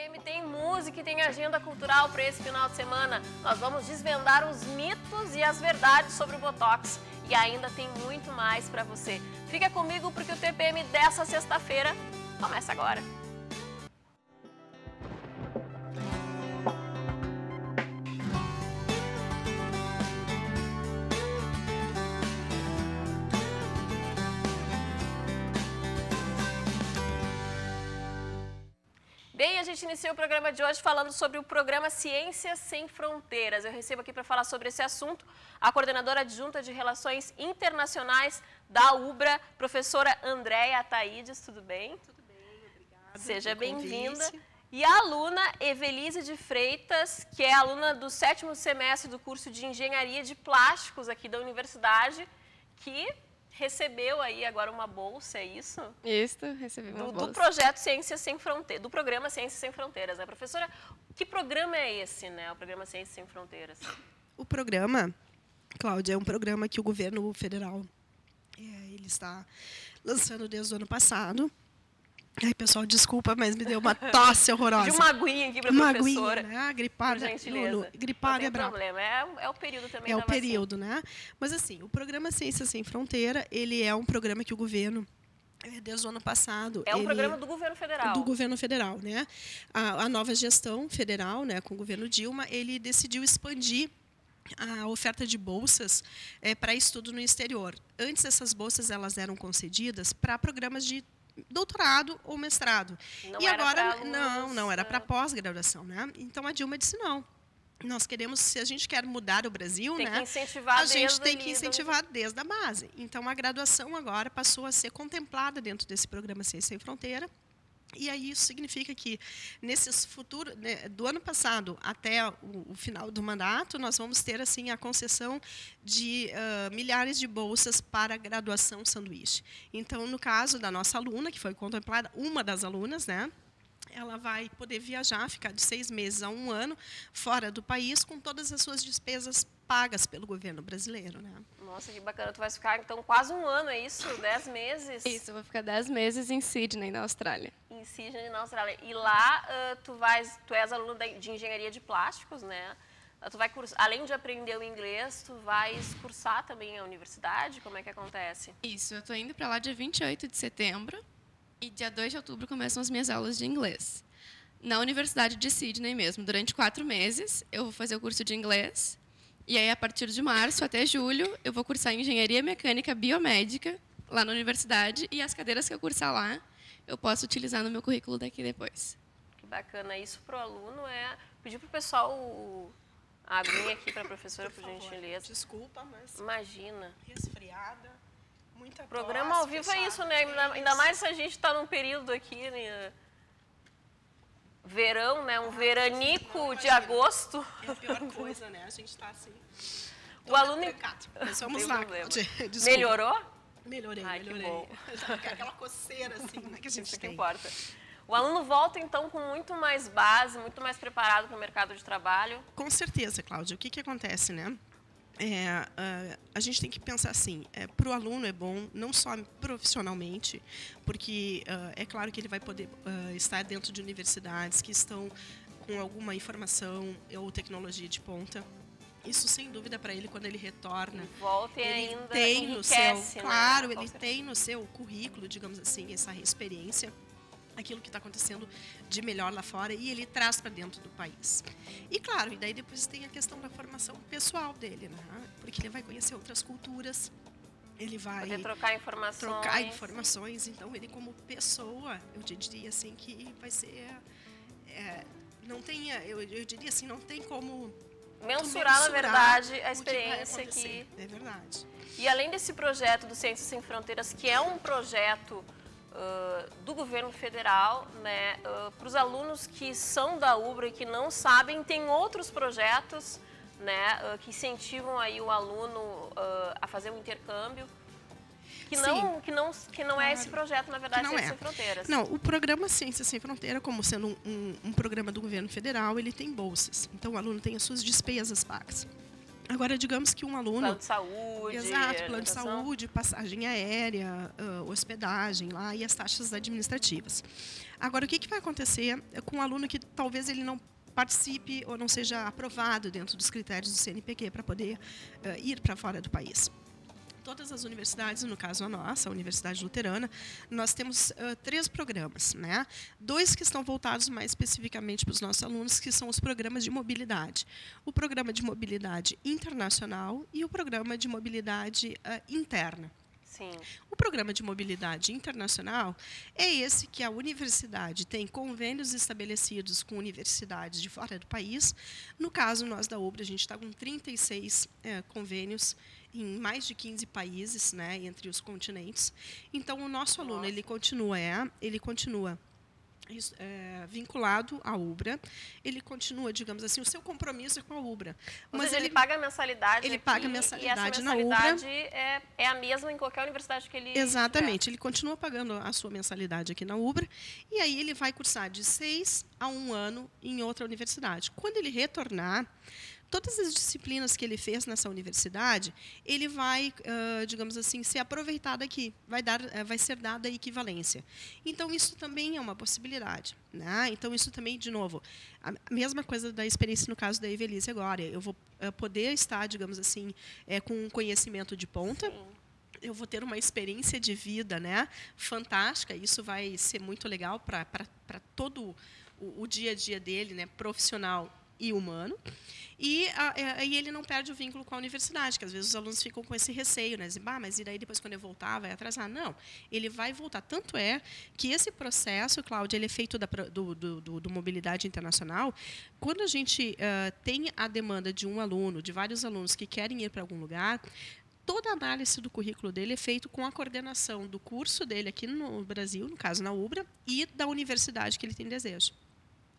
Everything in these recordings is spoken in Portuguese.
TPM tem música e tem agenda cultural para esse final de semana. Nós vamos desvendar os mitos e as verdades sobre o Botox. E ainda tem muito mais para você. Fica comigo porque o TPM dessa sexta-feira começa agora. Bem, a gente iniciou o programa de hoje falando sobre o programa Ciências Sem Fronteiras. Eu recebo aqui para falar sobre esse assunto a coordenadora adjunta de Relações Internacionais da UBRA, professora Andréia Ataídes. Tudo bem? Tudo bem, obrigada. Seja bem-vinda. E a aluna Evelise de Freitas, que é aluna do 7º semestre do curso de Engenharia de Plásticos aqui da universidade, que recebeu aí agora uma bolsa, é isso? Isso, recebi uma bolsa. Do projeto Ciências Sem Fronteiras, do programa Ciências Sem Fronteiras, né? Professora, que programa é esse, né? O programa Ciências Sem Fronteiras? O programa, Cláudia, é um programa que o governo federal ele está lançando desde o ano passado. Ai, pessoal, desculpa, mas me deu uma tosse horrorosa. De uma aguinha aqui para a professora. Uma aguinha, né? Gripada. Por gentileza. Gripada é brabo. Não tem problema, é o período também da da vacina. É o período, né? Mas assim, o programa Ciências Sem Fronteira, ele é um programa que o governo, desde o ano passado... É um programa do governo federal. Do governo federal, né? A nova gestão federal, né, com o governo Dilma, ele decidiu expandir a oferta de bolsas para estudo no exterior. Antes, essas bolsas elas eram concedidas para programas de doutorado ou mestrado. Não e era agora alunos, não era para pós-graduação, né? Então a Dilma disse não. Nós queremos, se a gente quer mudar o Brasil, tem né? que incentivar a gente tem que incentivar desde a base. Então a graduação agora passou a ser contemplada dentro desse programa Ciências Sem Fronteira. E aí isso significa que nesses futuros, né, do ano passado até o final do mandato, nós vamos ter assim a concessão de milhares de bolsas para a graduação sanduíche. Então, no caso da nossa aluna, que foi contemplada, uma das alunas, né, ela vai poder viajar, ficar de 6 meses a 1 ano fora do país com todas as suas despesas pagas pelo governo brasileiro, né? Nossa, que bacana. Tu vai ficar, então, quase 1 ano, é isso? 10 meses? Isso, eu vou ficar 10 meses em Sydney, na Austrália. Em Sydney, na Austrália. E lá, tu és aluna de Engenharia de Plásticos, né? Tu vai cursar, além de aprender o inglês, tu vais cursar também a universidade? Como é que acontece? Isso, eu estou indo para lá dia 28 de setembro e dia 2 de outubro começam as minhas aulas de inglês. Na Universidade de Sydney mesmo, durante 4 meses, eu vou fazer o curso de inglês. E aí, a partir de março até julho, eu vou cursar Engenharia Mecânica Biomédica lá na universidade. E as cadeiras que eu cursar lá, eu posso utilizar no meu currículo daqui depois. Que bacana. Isso para o aluno é... Pedir para o pessoal a aguinha aqui para a professora, por gentileza. Desculpa, mas... Imagina. Resfriada, muita tosse. Programa ao vivo é isso, né? Ainda mais se a gente está num período aqui, né? Verão, né? Um veranico de agosto. É a pior coisa, né? A gente está assim. O aluno... Mas vamos lá. Melhorou? Melhorei. Que bom. Aquela coceira assim, né, que a gente Isso tem. que importa. O aluno volta, então, com muito mais base, muito mais preparado para o mercado de trabalho? Com certeza, Cláudia. O que acontece, né? A gente tem que pensar assim, para o aluno é bom, não só profissionalmente, porque é claro que ele vai poder estar dentro de universidades que estão com alguma informação ou tecnologia de ponta. Isso, sem dúvida, para ele, quando ele retorna, volta e ele ainda tem no seu, né? claro, ele tem no seu currículo, digamos assim, essa experiência, aquilo que está acontecendo de melhor lá fora, e ele traz para dentro do país. E claro, e daí depois tem a questão da formação pessoal dele, né? Porque ele vai conhecer outras culturas, ele vai poder trocar informações. Então ele, como pessoa, eu diria assim que vai ser, não tem, eu diria assim, não tem como mensurar, na verdade, a experiência que é verdade. E além desse projeto do Ciências Sem Fronteiras, que é um projeto do governo federal, né, para os alunos que são da UBRA e que não sabem, tem outros projetos, né, que incentivam aí o aluno a fazer um intercâmbio, que não é esse projeto, na verdade, Ciências Sem Fronteiras. Não, o programa Ciências Sem Fronteira, como sendo um programa do governo federal, ele tem bolsas. Então, o aluno tem as suas despesas pagas. Agora, digamos que um aluno... Plano de saúde. Exato, plano de saúde, passagem aérea, hospedagem lá e as taxas administrativas. Agora, o que vai acontecer com um aluno que talvez ele não participe ou não seja aprovado dentro dos critérios do CNPq para poder ir para fora do país? Todas as universidades, no caso a nossa, a Universidade Luterana, nós temos 3 programas, né? 2 que estão voltados mais especificamente para os nossos alunos, que são os programas de mobilidade. O programa de mobilidade internacional e o programa de mobilidade interna. Sim. O programa de mobilidade internacional é esse que a universidade tem convênios estabelecidos com universidades de fora do país. No caso, nós da UBRA, a gente está com 36 convênios em mais de 15 países, né, entre os continentes. Então, o nosso aluno ele continua vinculado à UBRA, ele continua, digamos assim, o seu compromisso é com a UBRA. Mas seja, ele paga mensalidade ele aqui, paga mensalidade e essa na UBRA. mensalidade é a mesma em qualquer universidade que ele Exatamente, tiver. ele continua pagando a sua mensalidade aqui na UBRA, e aí ele vai cursar de 6 a 1 ano em outra universidade. Quando ele retornar, todas as disciplinas que ele fez nessa universidade, ele vai, digamos assim, ser aproveitado aqui, vai ser dada a equivalência. Então, isso também é uma possibilidade, né? Então, isso também, de novo, a mesma coisa da experiência no caso da Evelise agora. Eu vou poder estar, digamos assim, com um conhecimento de ponta. Sim. Eu vou ter uma experiência de vida, né, fantástica. Isso vai ser muito legal para todo o dia a dia dele, né, profissional e humano. E aí ele não perde o vínculo com a universidade, que às vezes os alunos ficam com esse receio, né? Dizem, mas e daí depois quando eu voltar vai atrasar? Não, ele vai voltar. Tanto é que esse processo, Cláudia, ele é feito do Mobilidade Internacional. Quando a gente tem a demanda de um aluno, de vários alunos que querem ir para algum lugar, toda a análise do currículo dele é feita com a coordenação do curso dele aqui no Brasil, no caso na UBRA, e da universidade que ele tem desejo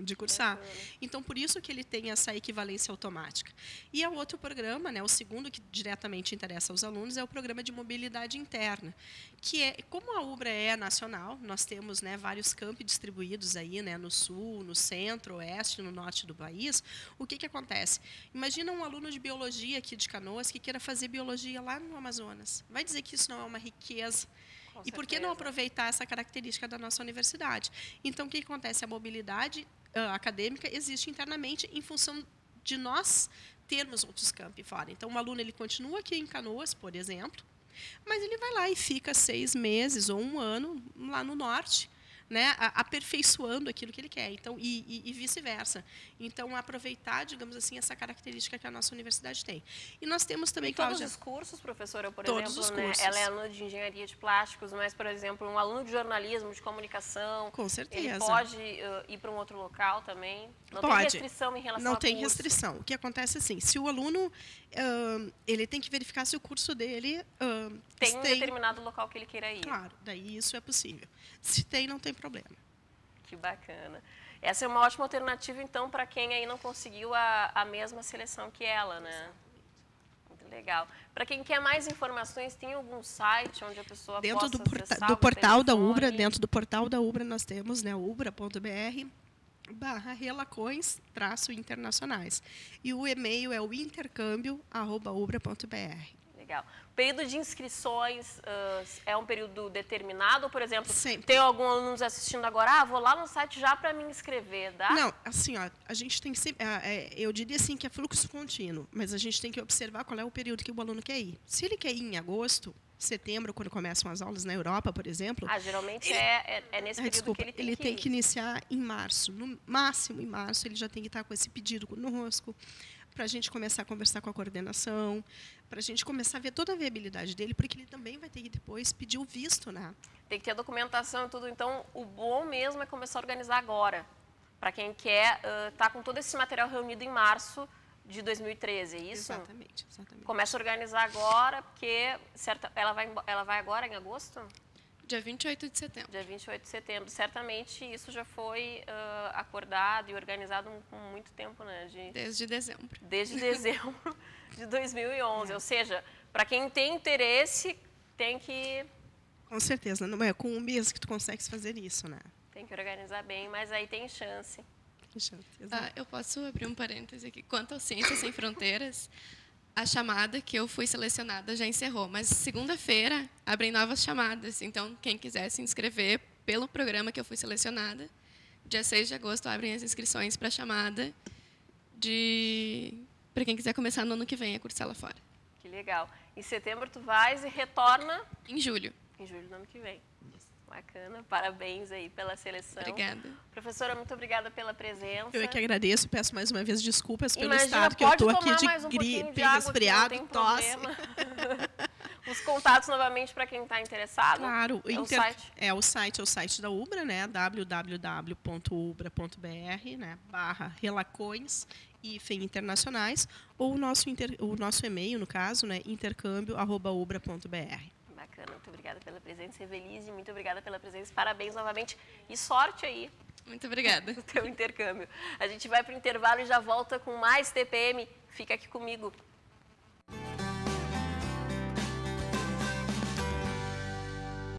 de cursar. Então, por isso que ele tem essa equivalência automática. E o outro programa, né, o segundo que diretamente interessa aos alunos, é o programa de mobilidade interna, que é, como a UBRA é nacional, nós temos, né, vários campi distribuídos aí, né, no sul, no centro, oeste, no norte do país. O que acontece? Imagina um aluno de biologia aqui de Canoas que queira fazer biologia lá no Amazonas. Vai dizer que isso não é uma riqueza? E por que não aproveitar essa característica da nossa universidade? Então, o que acontece? A mobilidade acadêmica existe internamente em função de nós termos outros campi fora. Então, um aluno ele continua aqui em Canoas, por exemplo, mas ele vai lá e fica 6 meses ou 1 ano lá no norte, né, aperfeiçoando aquilo que ele quer, então, e vice-versa. Então, aproveitar, digamos assim, essa característica que a nossa universidade tem. E nós temos também, e todos Cláudia, os cursos, professora, por todos exemplo, os cursos. Né, ela é aluna de engenharia de plásticos, mas, por exemplo, um aluno de jornalismo, de comunicação, com certeza, ele pode ir para um outro local também? Não pode. tem restrição em relação Não a tem curso? restrição. O que acontece assim, se o aluno ele tem que verificar se o curso dele tem um determinado local que ele queira ir. Claro, daí isso é possível. Se tem, não tem problema. Que bacana. Essa é uma ótima alternativa, então, para quem aí não conseguiu a mesma seleção que ela, né? Muito legal. Para quem quer mais informações, tem algum site onde a pessoa dentro possa acessar do portal da telefone? UBRA, dentro do portal da UBRA nós temos, né, ubra.br/relações-internacionais. E o e-mail é o intercâmbio@ubra.br. Legal. O período de inscrições é um período determinado? Ou, por exemplo, Sempre. tem algum aluno nos assistindo agora, vou lá no site já para me inscrever, dá? Não, assim, ó, a gente tem que sempre, eu diria assim que é fluxo contínuo, mas a gente tem que observar qual é o período que o aluno quer ir. Se ele quer ir em agosto, setembro, quando começam as aulas na Europa, por exemplo... geralmente nesse período que ele tem tem que iniciar em março. No máximo, em março, ele já tem que estar com esse pedido conosco, para a gente começar a conversar com a coordenação, para a gente começar a ver toda a viabilidade dele, porque ele também vai ter que depois pedir o visto, né? Tem que ter a documentação e tudo. Então, o bom mesmo é começar a organizar agora. Para quem quer estar com todo esse material reunido em março de 2013, é isso? Exatamente, exatamente. Começa a organizar agora, porque ela vai agora em agosto? Dia 28 de setembro. Dia 28 de setembro. Certamente isso já foi acordado e organizado com muito tempo, né? Desde dezembro. Desde dezembro de 2011. Ou seja, para quem tem interesse, tem que... Com certeza. Não é com um mês que tu consegues fazer isso, né? Tem que organizar bem, mas aí tem chance. Tem chance, Eu posso abrir um parêntese aqui. Quanto ao Ciências Sem Fronteiras, A chamada que eu fui selecionada já encerrou, mas segunda-feira abrem novas chamadas. Então, quem quiser se inscrever pelo programa que eu fui selecionada, dia 6 de agosto abrem as inscrições para a chamada para quem quiser começar no ano que vem a cursar lá fora. Que legal. Em setembro tu vais e retorna? Em julho. Em julho do ano que vem. Bacana, parabéns aí pela seleção. Obrigada. Professora, muito obrigada pela presença. Eu é que agradeço, peço mais uma vez desculpas pelo Imagina, estado que eu estou aqui de gripe, resfriado, tosse. Os contatos novamente para quem está interessado. Claro, o site. É o site da Ubra, né? www.ubra.br, né? /relacões internacionais, ou o nosso e-mail, no caso, né? intercâmbio@ubra.br. Bacana, muito obrigada pela presença, Evelise, muito obrigada pela presença, parabéns novamente e sorte aí. Muito obrigada. No teu intercâmbio. A gente vai para o intervalo e já volta com mais TPM. Fica aqui comigo.